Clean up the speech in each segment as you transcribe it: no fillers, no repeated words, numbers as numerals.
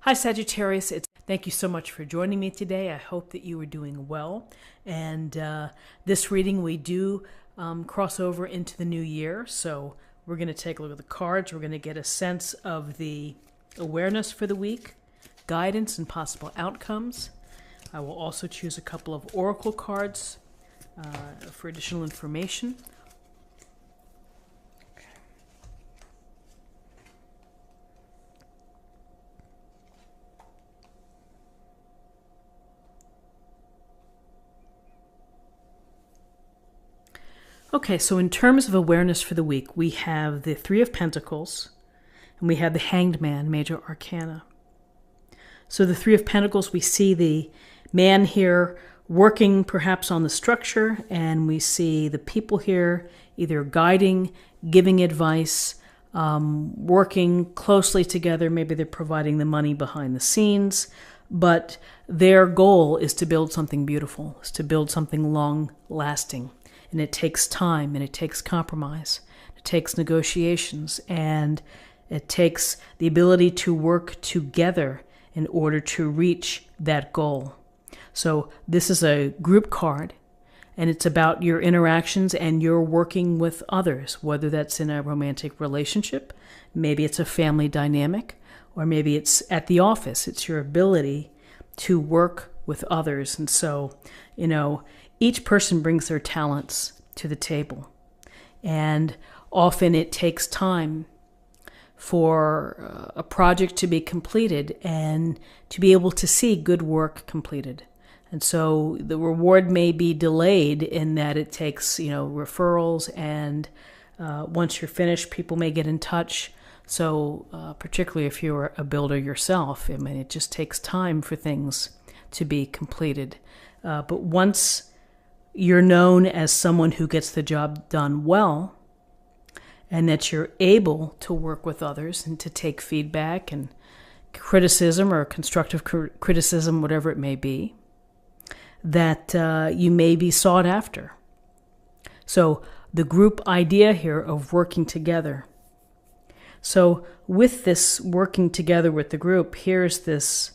Hi Sagittarius, thank you so much for joining me today. I hope that you are doing well. And this reading we do cross over into the new year. So we're going to take a look at the cards. We're going to get a sense of the awareness for the week, guidance and possible outcomes. I will also choose a couple of oracle cards for additional information. Okay, so in terms of awareness for the week, we have the Three of Pentacles, and we have the Hanged Man, Major Arcana. So the Three of Pentacles, we see the man here working perhaps on the structure, and we see the people here either guiding, giving advice, working closely together. Maybe they're providing the money behind the scenes, but their goal is to build something beautiful, is to build something long-lasting. And it takes time, and it takes compromise. It takes negotiations, and it takes the ability to work together in order to reach that goal. So this is a group card, and it's about your interactions and your working with others, whether that's in a romantic relationship, maybe it's a family dynamic, or maybe it's at the office. It's your ability to work with others. And so, each person brings their talents to the table, and often it takes time for a project to be completed and to be able to see good work completed. And so the reward may be delayed in that it takes, referrals, and once you're finished, people may get in touch. So particularly if you're a builder yourself, it just takes time for things to be completed. But once you're known as someone who gets the job done well, and that you're able to work with others and to take feedback and criticism or constructive criticism, whatever it may be, that you may be sought after. So the group idea here of working together. So with this working together with the group, here's this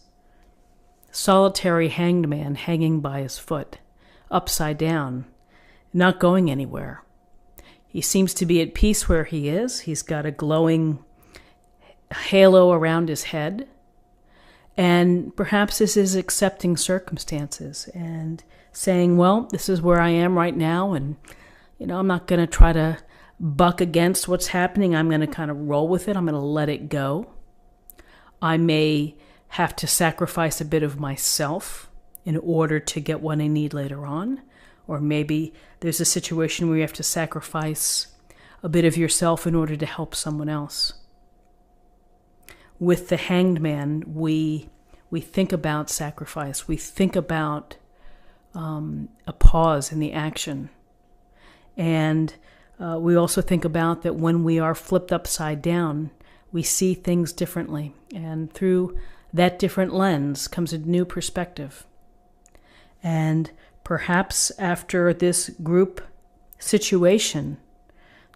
solitary hanged man hanging by his foot, upside down, not going anywhere. He seems to be at peace where he is. He's got a glowing halo around his head. And perhaps this is accepting circumstances and saying, well, this is where I am right now, and I'm not going to try to buck against what's happening. I'm going to kind of roll with it. I'm going to let it go. I may have to sacrifice a bit of myself in order to get what I need later on. Or maybe there's a situation where you have to sacrifice a bit of yourself in order to help someone else. With the Hanged Man, we think about sacrifice. We think about a pause in the action. And we also think about that when we are flipped upside down, we see things differently. And through that different lens comes a new perspective. And perhaps after this group situation,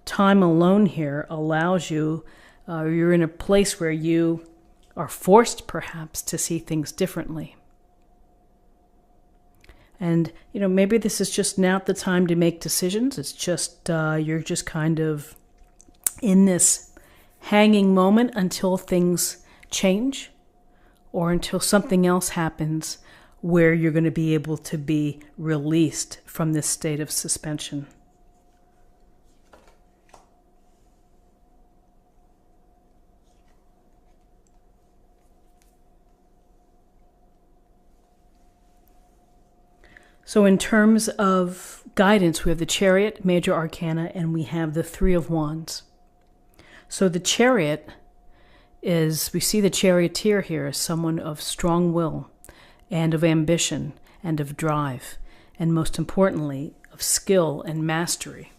time alone here allows you, you're in a place where you are forced perhaps to see things differently. And, maybe this is just not the time to make decisions. It's just, you're just kind of in this hanging moment until things change or until something else happens where you're going to be able to be released from this state of suspension. So in terms of guidance, we have the Chariot, Major Arcana, and we have the Three of Wands. So the Chariot is, we see the charioteer here as someone of strong will, and of ambition, and of drive, and most importantly, of skill and mastery.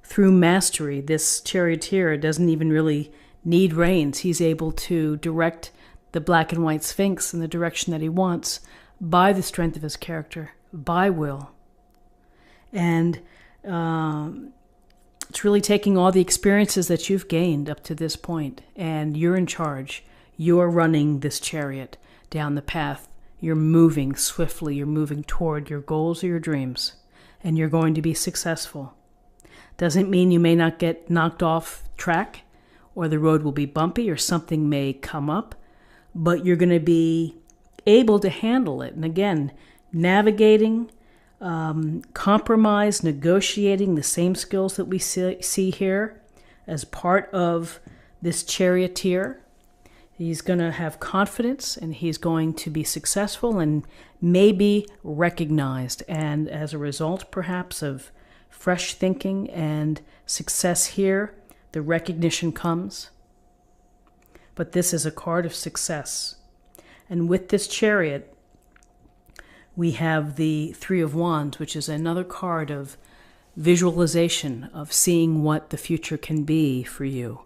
Through mastery, this charioteer doesn't even really need reins. He's able to direct the black and white sphinx in the direction that he wants by the strength of his character, by will. And it's really taking all the experiences that you've gained up to this point, and you're in charge. You're running this chariot down the path. You're moving swiftly. You're moving toward your goals or your dreams, and you're going to be successful. Doesn't mean you may not get knocked off track, or the road will be bumpy, or something may come up, but you're going to be able to handle it. And again, navigating, compromise, negotiating, the same skills that we see here as part of this charioteer. He's going to have confidence, and he's going to be successful and maybe recognized. And as a result, perhaps, of fresh thinking and success here, the recognition comes. But this is a card of success. And with this chariot, we have the Three of Wands, which is another card of visualization, of seeing what the future can be for you.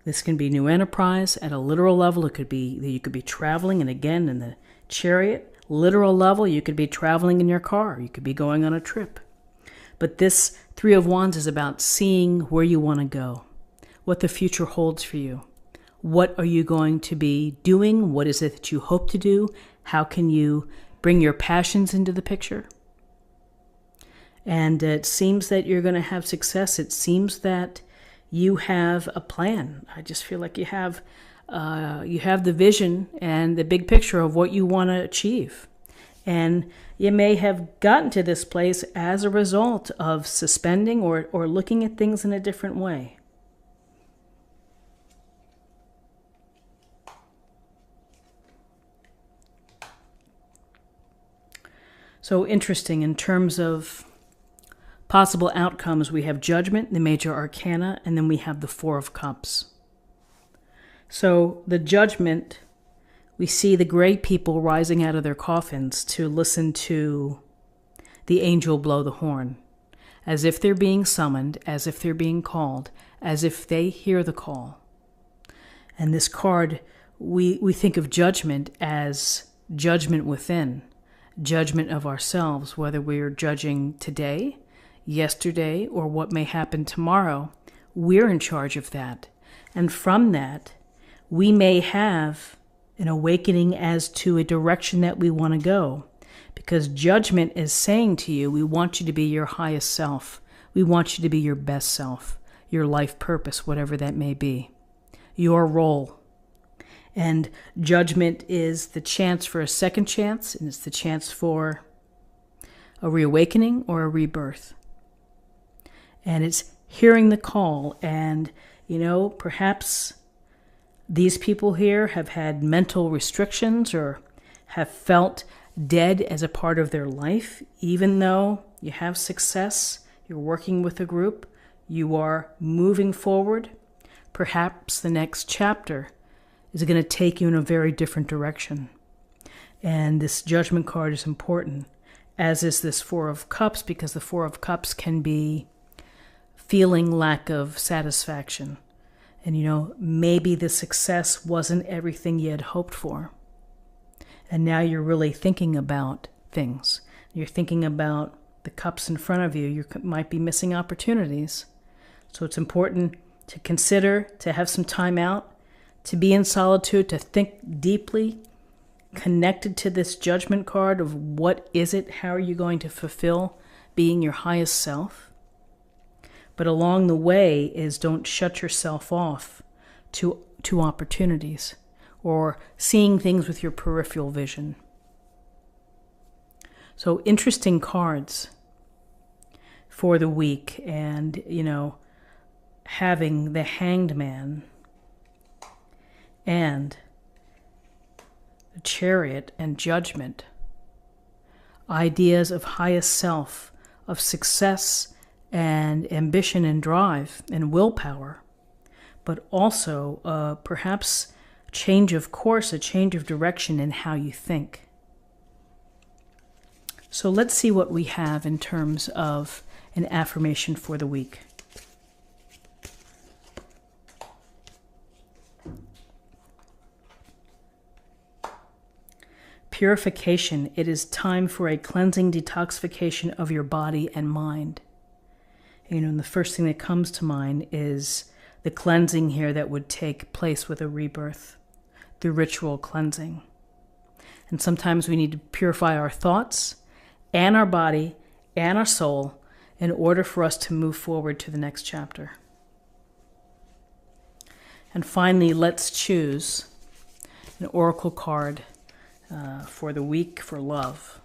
This can be new enterprise at a literal level. It could be that you could be traveling, and again, in the chariot, literal level, you could be traveling in your car. You could be going on a trip. But this Three of Wands is about seeing where you want to go, what the future holds for you. What are you going to be doing? What is it that you hope to do? How can you bring your passions into the picture? And it seems that you're going to have success. It seems that you have a plan. I just feel like you have the vision and the big picture of what you want to achieve. And you may have gotten to this place as a result of suspending or looking at things in a different way. So interesting in terms of possible outcomes. We have Judgment, the major arcana, and then we have the Four of Cups. So the Judgment, we see the great people rising out of their coffins to listen to the angel blow the horn, as if they're being summoned, as if they're being called, as if they hear the call. And this card, we think of Judgment as judgment within, judgment of ourselves, whether we're judging today, yesterday, or what may happen tomorrow. We're in charge of that. And from that, we may have an awakening as to a direction that we want to go. Because Judgment is saying to you, we want you to be your highest self. We want you to be your best self, your life purpose, whatever that may be, your role. And Judgment is the chance for a second chance, and it's the chance for a reawakening or a rebirth. And it's hearing the call. And, perhaps these people here have had mental restrictions or have felt dead as a part of their life. Even though you have success, you're working with a group, you are moving forward, perhaps the next chapter is going to take you in a very different direction. And this Judgment card is important, as is this Four of Cups, because the Four of Cups can be feeling lack of satisfaction. And, maybe the success wasn't everything you had hoped for. And now you're really thinking about things. You're thinking about the cups in front of you. You might be missing opportunities. So it's important to consider, to have some time out, to be in solitude, to think deeply, connected to this Judgment card of what is it, how are you going to fulfill being your highest self. But along the way is don't shut yourself off to opportunities or seeing things with your peripheral vision. So interesting cards for the week. And, having the Hanged Man and the Chariot and Judgment, ideas of highest self, of success and ambition and drive and willpower, but also perhaps change of course, a change of direction in how you think. So let's see what we have in terms of an affirmation for the week. Purification. It is time for a cleansing detoxification of your body and mind. And the first thing that comes to mind is the cleansing here that would take place with a rebirth through ritual cleansing. And sometimes we need to purify our thoughts and our body and our soul in order for us to move forward to the next chapter. And finally, let's choose an oracle card for the week for love.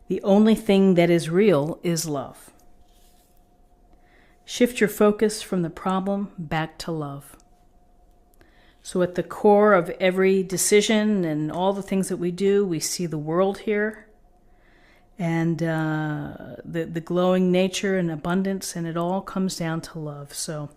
The only thing that is real is love. Shift your focus from the problem back to love. So at the core of every decision and all the things that we do, we see the world here and the glowing nature and abundance, and it all comes down to love. So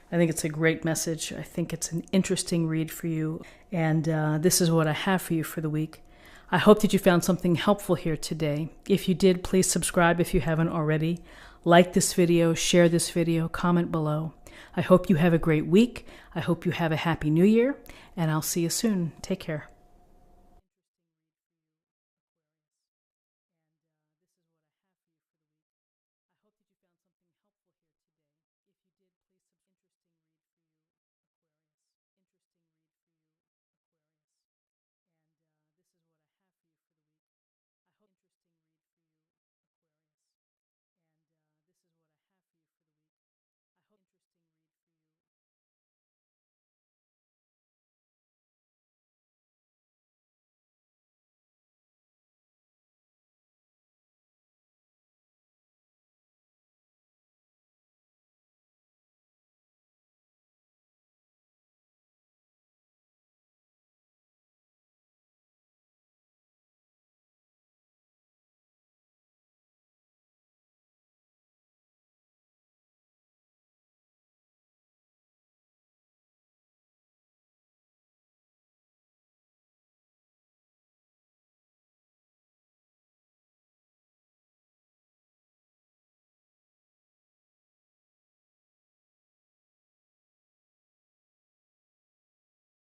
I think it's a great message. I think it's an interesting read for you. And this is what I have for you for the week. I hope that you found something helpful here today. If you did, please subscribe if you haven't already. Like this video, share this video, comment below. I hope you have a great week. I hope you have a happy new year, and I'll see you soon. Take care.